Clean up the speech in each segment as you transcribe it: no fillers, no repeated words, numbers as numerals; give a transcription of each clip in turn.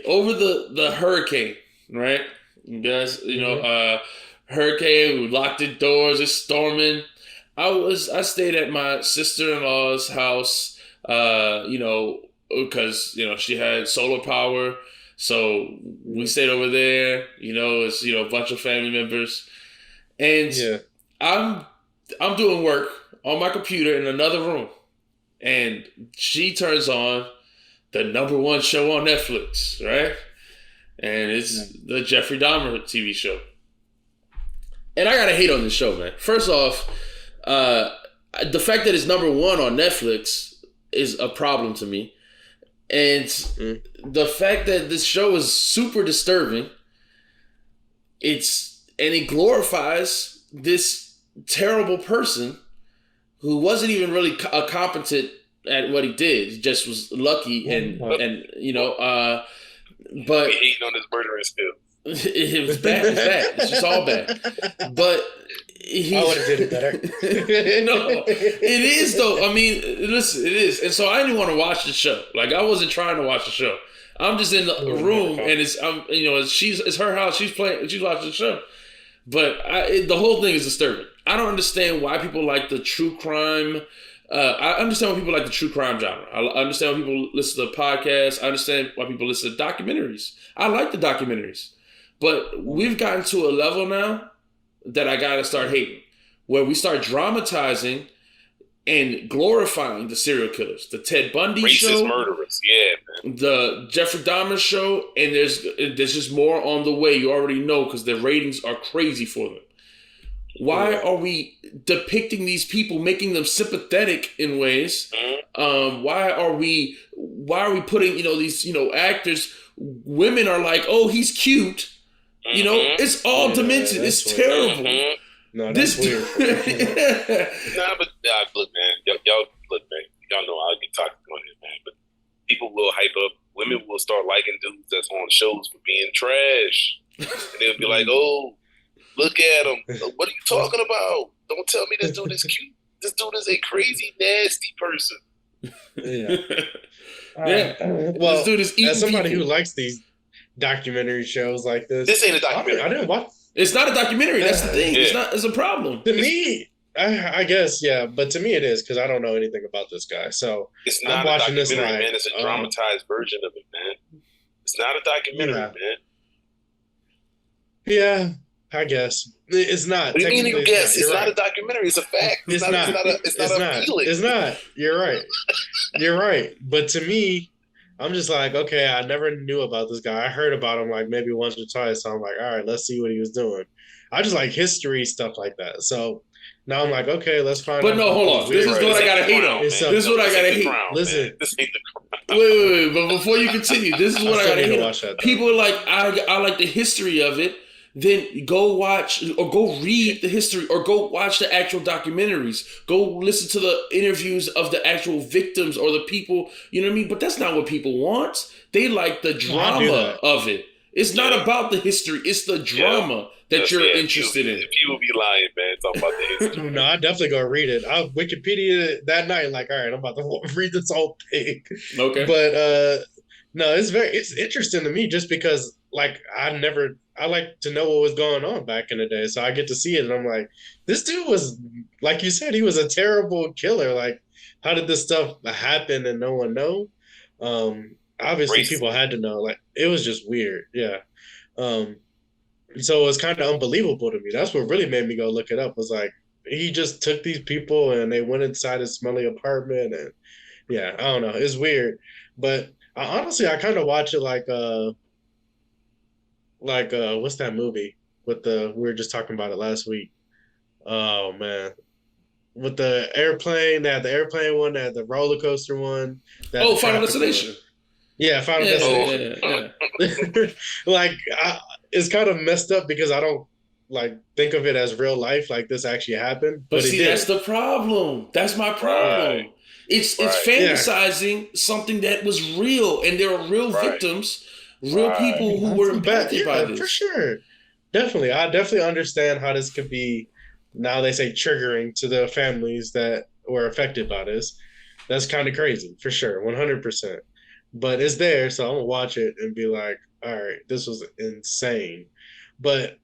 over the hurricane, right? You guys, hurricane. We locked the doors. It's storming. I stayed at my sister-in-law's house. Because she had solar power, so we stayed over there. It's a bunch of family members, and I'm doing work on my computer in another room, and she turns on the number one show on Netflix, right? And it's the Jeffrey Dahmer TV show. And I gotta hate on this show, man. First off, the fact that it's number one on Netflix is a problem to me. And the fact that this show is super disturbing, it glorifies this terrible person who wasn't even really competent at what he did. He just was lucky but hating on his murderous skills. It was bad. It's bad. It's just all bad. But I would have did it better. No, it is though. I mean, listen, it is. And so I didn't want to watch the show. Like I wasn't trying to watch the show. I'm just in the room, and it's her house. She's watching the show. But the whole thing is disturbing. I don't understand why people like the true crime. I understand why people like the true crime genre. I understand why people listen to podcasts. I understand why people listen to documentaries. I like the documentaries. But we've gotten to a level now that I gotta start hating, where we start dramatizing and glorifying the serial killers, the Ted Bundy show, murderers, man, the Jeffrey Dahmer show, and there's just more on the way. You already know because the ratings are crazy for them. Why are we depicting these people, making them sympathetic in ways? Why are we putting these actors? Women are like, oh, he's cute. It's all demented. It's terrible. No, that's weird. Look, man, y'all know I'll be talking on it, man. But people will hype up. Women will start liking dudes that's on shows for being trash, and they'll be like, "Oh, look at him. What are you talking about? Don't tell me this dude is cute. This dude is a crazy, nasty person." Well, this dude is eating as somebody people. who likes these documentary shows like this. This ain't a documentary. I didn't watch. It's not a documentary. That's the thing. Yeah. It's a problem. To me, I guess, yeah. But to me it is, because I don't know anything about this guy. So it's not a documentary, man. It's a dramatized version of it, man. It's not a documentary, man. Yeah, I guess. It's not. What do you mean you guess? It's not a documentary. It's a fact. It's not a feeling. It's not. You're right. You're right. But to me, I'm just like, okay, I never knew about this guy. I heard about him like maybe once or twice. So I'm like, all right, let's see what he was doing. I just like history stuff like that. So now I'm like, okay, let's find out. But no, hold on. This is what I gotta hate on. This is what I gotta hate. Listen. This ain't the Wait. But before you continue, this is what I gotta hate on. That, people are like, I like the history of it. Then go watch or go read the history or go watch the actual documentaries. Go listen to the interviews of the actual victims or the people, you know what I mean? But that's not what people want. They like the drama of it. It's not about the history. It's the drama that you're interested in. People be lying, man, talking about the history. No, I definitely go read it. I Wikipedia it that night, like, all right, I'm about to read this whole thing. Okay. But no, it's interesting to me just because like I like to know what was going on back in the day. So I get to see it and I'm like, this dude was, like you said, he was a terrible killer. Like, how did this stuff happen and no one know? Obviously people had to know. Like, it was just weird. Yeah. So it was kind of unbelievable to me. That's what really made me go look it up, was like, he just took these people and they went inside his smelly apartment and yeah, I don't know. It's weird. But honestly, I kind of watch it like what's that movie with we were just talking about it last week. Oh man. With the airplane, they had the airplane one, they had the roller coaster one. Final Destination. Yeah, Final Destination. Yeah. Like, it's kind of messed up because I don't like think of it as real life, like this actually happened. But see, that's the problem. That's my problem. Right. It's fantasizing something that was real, and there are real victims, real people who were impacted by this. For sure. Definitely. I definitely understand how this could be, now they say, triggering to the families that were affected by this. That's kind of crazy, for sure, 100%. but it's there, so I'm gonna watch it and be like, all right, this was insane. But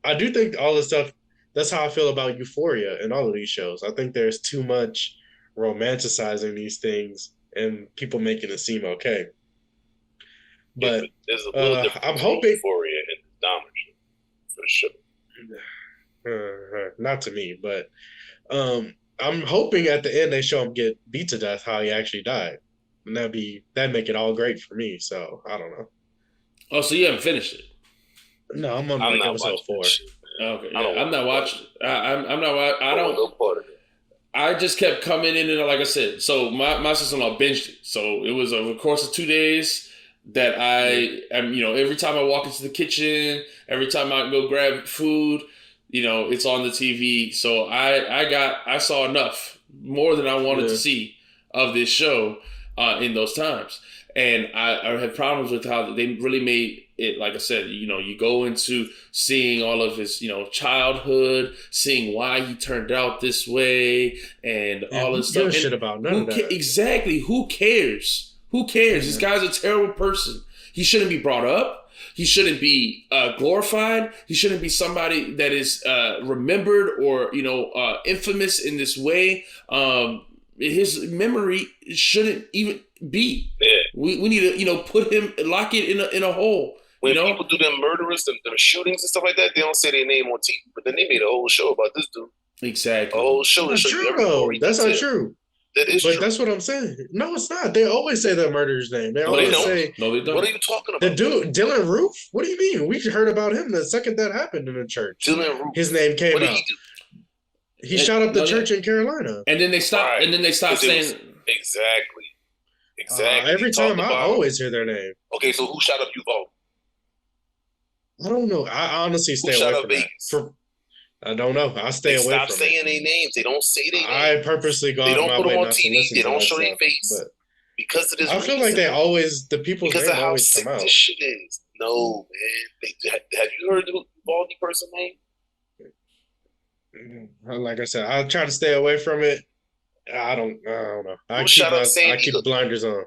I do think all this stuff. That's how I feel about Euphoria and all of these shows. I think there's too much romanticizing these things and people making it seem okay. Yeah, But but there's a little difference I'm between hoping, Euphoria and the Dahmer show, for sure. not to me, but I'm hoping at the end they show him get beat to death how he actually died, and that'd make it all great for me. So I don't know. Oh, so you haven't finished it? No, I'm on I'm like not episode watching that 4. shit, man. Okay, I don't yeah, I'm want not no part of watching. it. I'm not. I I don't want don't. no part of it. I just kept coming in and like I said. So my sister-in-law binged it. So it was over the course of 2 days that I am. Every time I walk into the kitchen, every time I go grab food, it's on the TV. So I saw enough, more than I wanted to Yeah. see of this show in those times. And I had problems with how they really made it. Like I said, you go into seeing all of his, childhood, seeing why he turned out this way, and Yeah, all who this gives a stuff. shit And about none of that? exactly? Who cares? Who cares? This Yeah. guy's a terrible person. He shouldn't be brought up. He shouldn't be glorified. He shouldn't be somebody that is remembered or infamous in this way. His memory shouldn't even be. Yeah. We need to put him, lock it in a hole. When people do them murderers, them shootings and stuff like that, they don't say their name on TV. But then they made a whole show about this dude. Exactly. A whole show to That's show true you every though. gory That's not detail. true. That is But true. that's what I'm saying. No, it's not. They always say the murderer's name. They No, they always don't. say No, they don't. What are you talking the about? dude Dylan Roof. What do you mean? We heard about him the second that happened in the church. Dylan Roof. His name came What did out. he do? He shot up the church in Carolina. And then they stopped. Right. And then they stopped 'Cause it was- saying. Exactly. Exactly. Every He talked time I about- always hear their name. Okay, so who shot up Uvalde? I don't know. I honestly stay shot away up from that. Vegas? I don't know. I stay They away stop from saying it. their names. They don't say their I names. purposely go They out don't my put way them on not to TV. listen They to don't that show their stuff, face. but Because of this I feel like they always the people's because name of how always sick come out. this shit is. No, man. Have you heard the Uvalde person name? Like I said, I try to stay away from it. I don't know. I keep blinders on.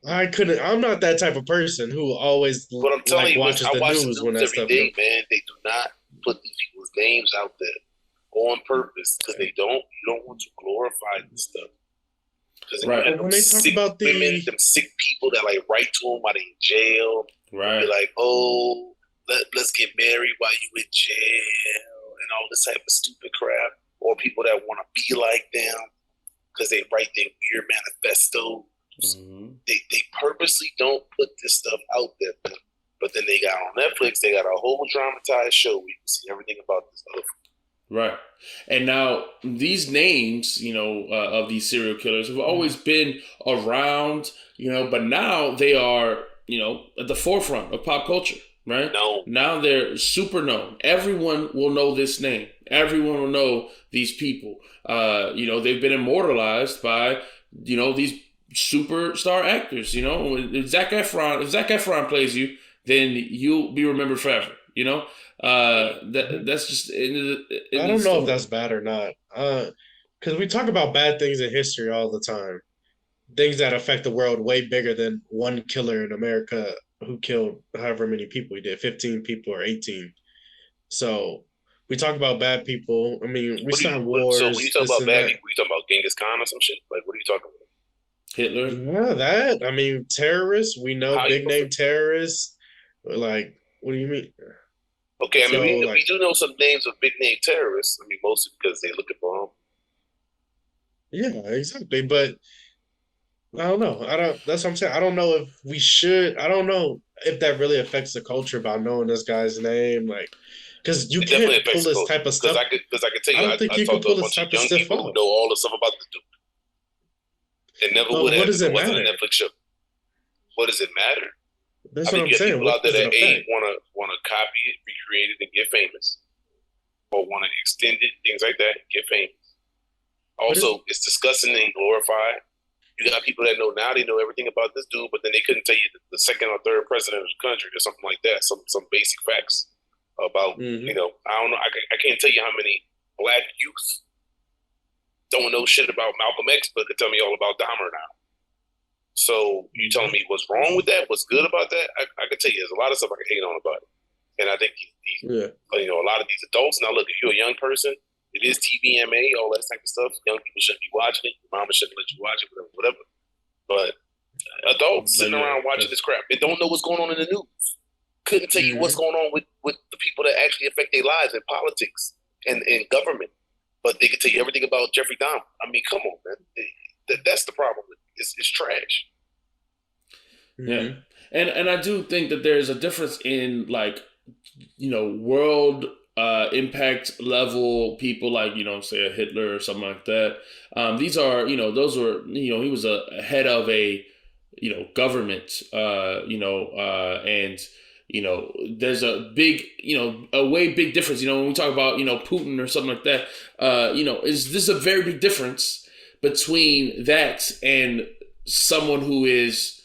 I'm not that type of person who always But I'm telling you, watches I the watch news the when news that every stuff day, comes. man. They do not put these people's names out there on purpose because you don't want to glorify this stuff. Because Right. When they talk sick about women, them sick people that like write to them while they in jail, Right. be like, oh, let's get married while you in jail and all this type of stupid crap. Or people that want to be like them because they write their weird manifestos. Mm-hmm. They purposely don't put this stuff out there. But then they got on Netflix, they got a whole dramatized show where you can see everything about this stuff. Right. And now these names, of these serial killers have always been around, but now they are, at the forefront of pop culture, right? No. Now they're super known. Everyone will know this name. Everyone will know these people. They've been immortalized by, these superstar actors, If Zac Efron plays you, then you'll be remembered forever, that's just I don't know if that's bad or not. Because we talk about bad things in history all the time. Things that affect the world way bigger than one killer in America who killed however many people he did, 15 people or 18. So we talk about bad people. I mean, we start wars. So when you talk about bad people, you talking about Genghis Khan or some shit? Like, what are you talking about? Hitler? Yeah, that. I mean, terrorists. We know big name terrorists. Like, what do you mean? Okay, I mean, we do know some names of big name terrorists. I mean, mostly because they're looking for them. Yeah, exactly. But I don't know. That's what I'm saying. I don't know if we should. I don't know if that really affects the culture by knowing this guy's name. Like, because you can't pull this type of stuff. Because I can tell you, I don't think you can pull this type of stuff people off. who know all the stuff about the dude. It never would have if it wasn't a Netflix show. What does it matter? That's what I'm saying. People out there that want to copy it, recreate it, and get famous, or want to extend it, things like that, and get famous. Also, it's disgusting and glorified. You got people that know now; they know everything about this dude, but then they couldn't tell you the second or third president of the country or something like that. Some basic facts about I don't know. I can't tell you how many black youth don't know shit about Malcolm X, but can tell me all about Dahmer now. So you telling me what's wrong with that? What's good about that? I can tell you, there's a lot of stuff I can hate on about it. And I think a lot of these adults. Now, look, if you're a young person, it is TVMA, all that type of stuff. Young people shouldn't be watching it. Your mama shouldn't let you watch it, whatever. But adults sitting around watching this crap and don't know what's going on in the news. Couldn't tell you what's going on with the people that actually affect their lives in politics and government. But they can tell you everything about Jeffrey Dahmer. I mean, come on, man. That's the problem. It's trash. Yeah. And I do think that there's a difference in, like, world impact level people, like, say a Hitler or something like that. These are, those were, he was a head of a, government, and, there's a big, a way big difference, when we talk about, Putin or something like that, is this a very big difference between that and someone who is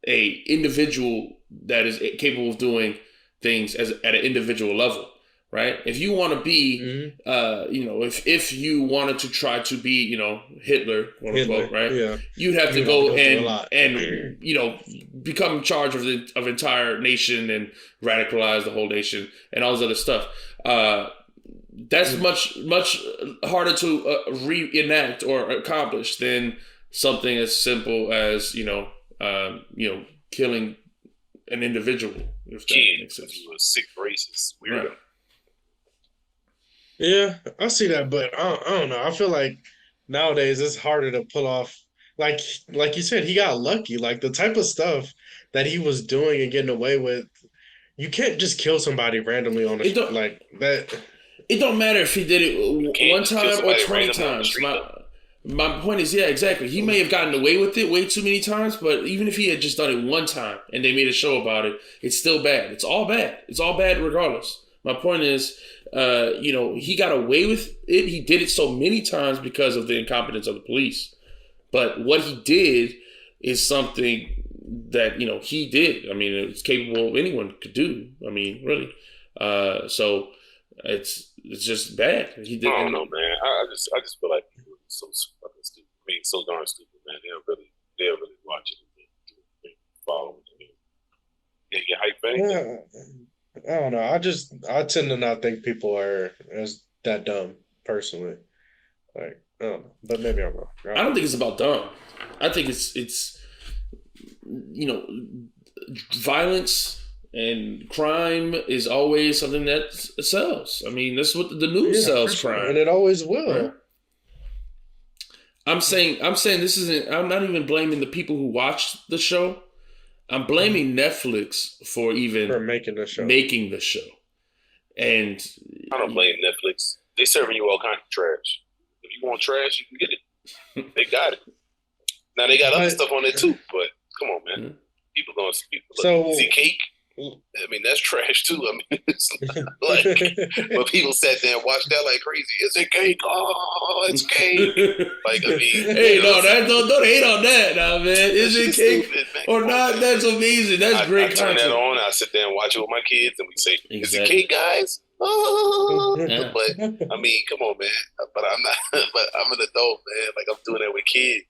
a individual that is capable of doing things at an individual level, right? If you want to be, if you wanted to try to be, Hitler, quote unquote, right? Yeah. You'd have to go and become in charge of the entire nation and radicalize the whole nation and all this other stuff. That's much harder to reenact or accomplish than something as simple as killing an individual. If that makes sense. He was sick, racist, weirdo. Right. Yeah, I see that, but I don't know. I feel like nowadays it's harder to pull off. Like you said, he got lucky. Like the type of stuff that he was doing and getting away with, you can't just kill somebody randomly on the like that. It don't matter if he did it one time or 20 times. My point is, yeah, exactly. He may have gotten away with it way too many times, but even if he had just done it one time and they made a show about it, it's still bad. It's all bad. It's all bad regardless. My point is, he got away with it. He did it so many times because of the incompetence of the police. But what he did is something that, he did. I mean, it's capable of anyone could do. I mean, really. So it's just bad. He did. I don't know, man. I just feel like people are so fucking stupid. I mean, so darn stupid, man. They'll really watch it and follow it. Yeah, get hype, man. I don't know. I tend to not think people are as that dumb personally. Like, I don't know, but maybe I'm wrong. I don't think it's about dumb. I think it's violence and crime is always something that sells. I mean, that's what the news sells. Crime, and it always will. Right? I'm saying this isn't. I'm not even blaming the people who watch the show. I'm blaming Netflix for making the show. And I don't blame Netflix. They serving you all kinds of trash. If you want trash, you can get it. They got it. Now they got other stuff on there too, but come on, man. Mm-hmm. People going to see cake. I mean, that's trash too. I mean, it's like, but people sat there and watched that like crazy. Is it cake? Oh, it's cake. Like, I mean, hey, don't hate on that, now, man. Is it cake stupid, or not? That's amazing. That's great. I turn that on. I sit there and watch it with my kids, and we say, "Is it cake, guys?" Oh. Yeah. But I mean, come on, man. But I'm not. But I'm an adult, man. Like I'm doing that with kids.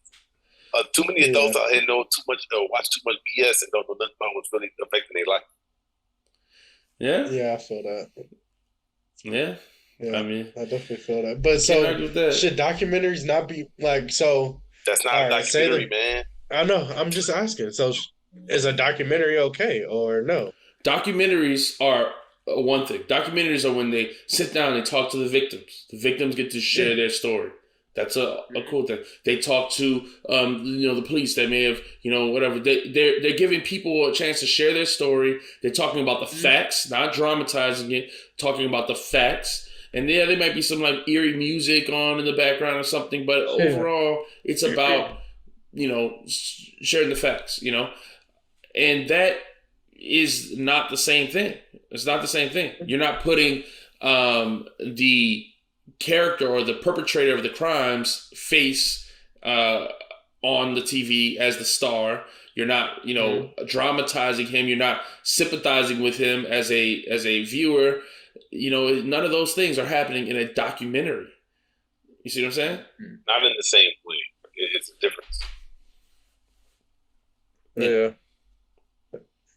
Too many adults out here know too much, watch too much BS and don't know nothing about what's really affecting their life. Yeah. Yeah, I feel that. Yeah. I mean, I definitely feel that. But so, should documentaries not be like so? That's not a documentary, man. I know. I'm just asking. So, is a documentary okay or no? Documentaries are one thing. Documentaries are when they sit down and talk to the victims. The victims get to share their story. That's a cool thing. They talk to the police that may have whatever. They're giving people a chance to share their story. They're talking about the facts, not dramatizing it. Talking about the facts, and there might be some like eerie music on in the background or something. But overall, it's about sharing the facts. And that is not the same thing. It's not the same thing. You're not putting the character or the perpetrator of the crimes face on the TV as the star. You're not, dramatizing him. You're not sympathizing with him as a viewer. None of those things are happening in a documentary. You see what I'm saying? Not in the same way. It's a difference. Yeah.